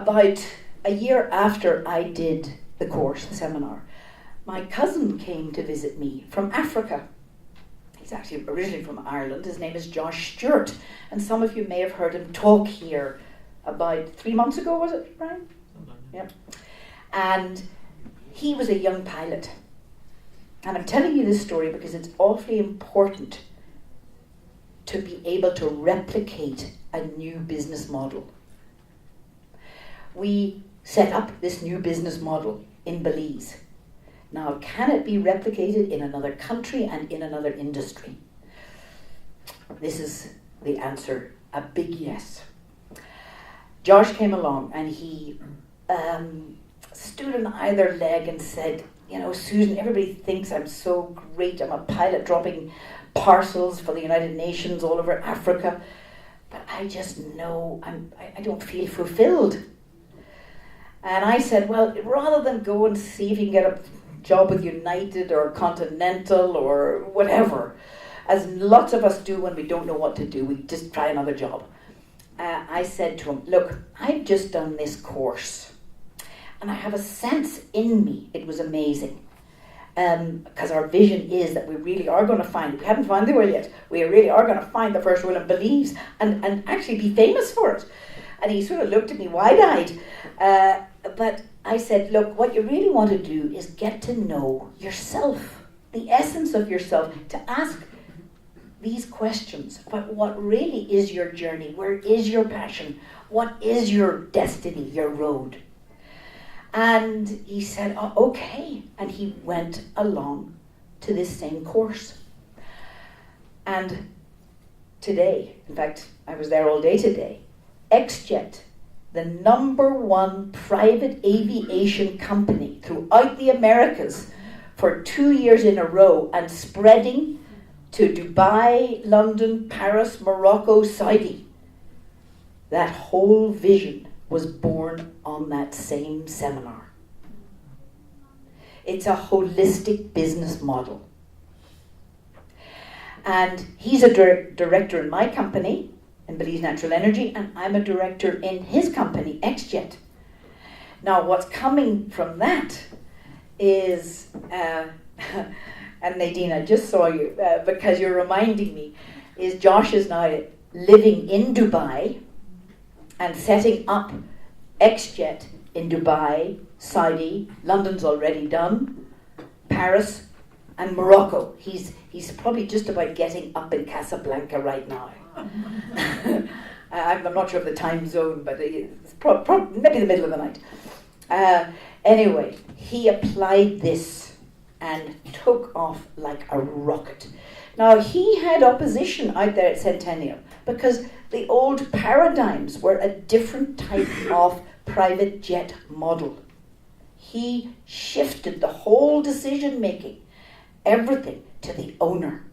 about a year after I did the course, the seminar, my cousin came to visit me from Africa. He's actually originally from Ireland. His name is Josh Stewart, and some of you may have heard him talk here about 3 months ago, was it, Brian? Yeah. And he was a young pilot. And I'm telling you this story because it's awfully important to be able to replicate a new business model. We set up this new business model in Belize. Now, can it be replicated in another country and in another industry? This is the answer, a big yes. Josh came along and he stood on either leg and said, you know, Susan, everybody thinks I'm so great. I'm a pilot dropping parcels for the United Nations all over Africa. But I just know I don't feel fulfilled. And I said, well, rather than go and see if you can get a job with United or Continental or whatever, as lots of us do when we don't know what to do, we just try another job. I said to him, look, I've just done this course and I have a sense in me, it was amazing. Because our vision is that we really are going to find, we haven't found the oil yet, we really are going to find the first oil in Belize and actually be famous for it. And he sort of looked at me wide-eyed. But I said, look, what you really want to do is get to know yourself, the essence of yourself, to ask these questions about what really is your journey, where is your passion, what is your destiny, your road. And he said, oh, okay. And he went along to this same course. And today, in fact, I was there all day today, XJet, the #1 private aviation company throughout the Americas for 2 years in a row and spreading to Dubai, London, Paris, Morocco, Saudi. That whole vision was born on that same seminar. It's a holistic business model. And he's a director in my company, in Belize Natural Energy, and I'm a director in his company, XJet. Now, what's coming from that is, and Nadine, I just saw you because you're reminding me, is Josh is now living in Dubai and setting up XJet in Dubai, Saudi, London's already done, Paris, and Morocco. He's probably just about getting up in Casablanca right now. I'm not sure of the time zone, but it's maybe the middle of the night. Anyway, he applied this and took off like a rocket. Now, he had opposition out there at Centennial because the old paradigms were a different type of private jet model. He shifted the whole decision making, everything, to the owner.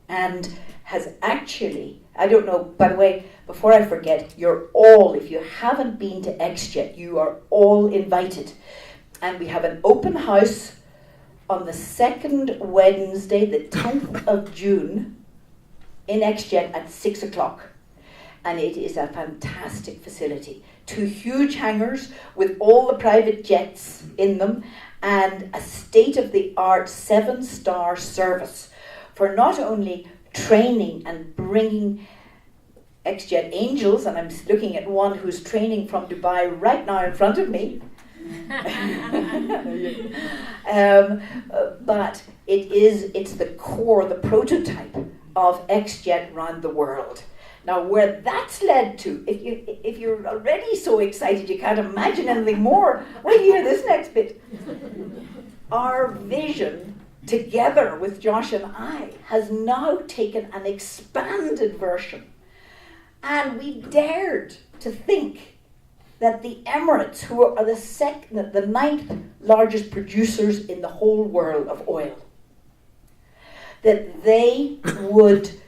And has actually, I don't know, by the way, before I forget, you're all, if you haven't been to XJet, you are all invited. And we have an open house on the second Wednesday, the 10th of June, in XJet at 6 o'clock. And it is a fantastic facility. 2 huge hangars with all the private jets in them and a state-of-the-art 7-star service for not only training and bringing XJet angels, and I'm looking at one who's training from Dubai right now in front of me. But it's the core, the prototype of XJet around the world. Now, where that's led to, if you're already so excited you can't imagine anything more, wait till you hear this next bit. Our vision, together with Josh and I, has now taken an expanded version. And we dared to think that the Emirates, who are the 9th largest producers in the whole world of oil, that they would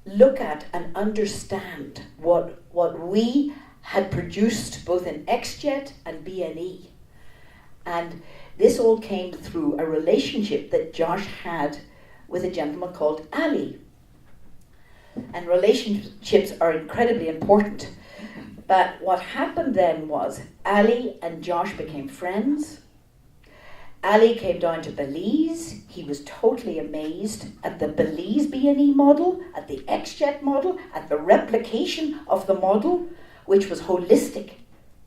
look at and understand what we had produced both in XJet and BNE. And this all came through a relationship that Josh had with a gentleman called Ali. and relationships are incredibly important. But what happened then was Ali and Josh became friends. Ali came down to Belize. He was totally amazed at the Belize B&E model, at the XJet model, at the replication of the model, which was holistic.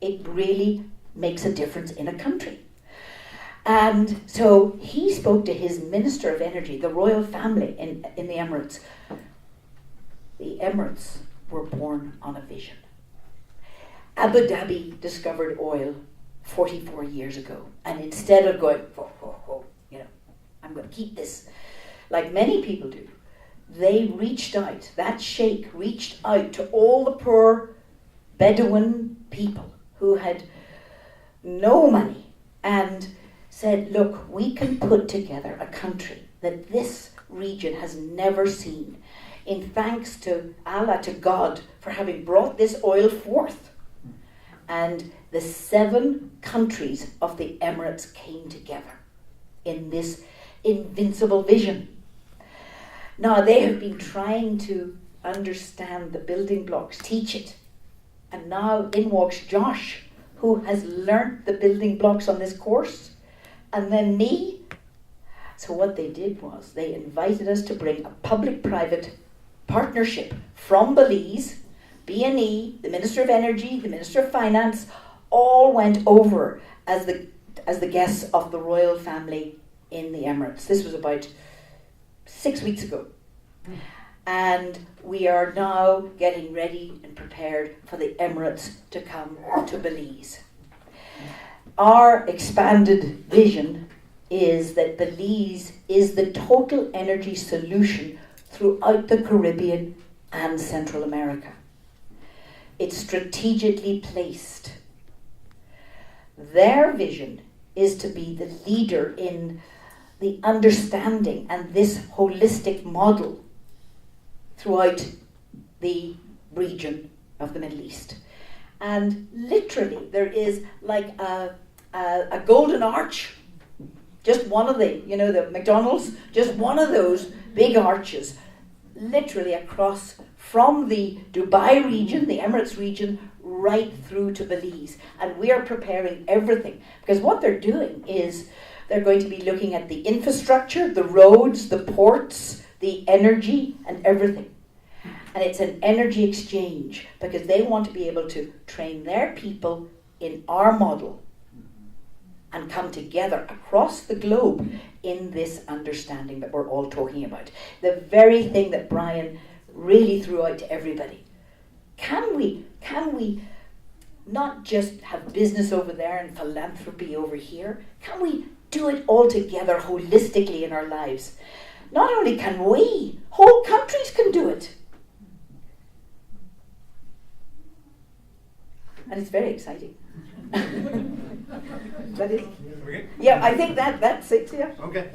It really makes a difference in a country. And so he spoke to his Minister of Energy, the royal family in the Emirates. The Emirates were born on a vision. Abu Dhabi discovered oil 44 years ago. And instead of going, I'm going to keep this, like many people do, they reached out, that sheikh reached out to all the poor Bedouin people who had no money and said, look, we can put together a country that this region has never seen, in thanks to Allah, to God, for having brought this oil forth. And the 7 countries of the Emirates came together in this invincible vision. Now, they have been trying to understand the building blocks, teach it. And now in walks Josh, who has learnt the building blocks on this course, and then me. So what they did was they invited us to bring a public-private partnership from Belize, B&E, the Minister of Energy, the Minister of Finance, all went over as the guests of the royal family in the Emirates. This was about 6 weeks ago. And we are now getting ready and prepared for the Emirates to come to Belize. Our expanded vision is that Belize is the total energy solution throughout the Caribbean and Central America. It's strategically placed. Their vision is to be the leader in the understanding and this holistic model throughout the region of the Middle East. And literally there is like a golden arch, just one of the McDonald's, just one of those big arches, literally across from the Dubai region, the Emirates region, right through to Belize. And we are preparing everything, because what they're doing is they're going to be looking at the infrastructure, the roads, the ports, the energy, and everything. And it's an energy exchange, because they want to be able to train their people in our model and come together across the globe in this understanding that we're all talking about. The very thing that Brian really threw out to everybody. Can we not just have business over there and philanthropy over here? Can we do it all together holistically in our lives? Not only can we, whole countries can do it. And it's very exciting. That is, Okay. yeah, I think that's it, yeah. Okay.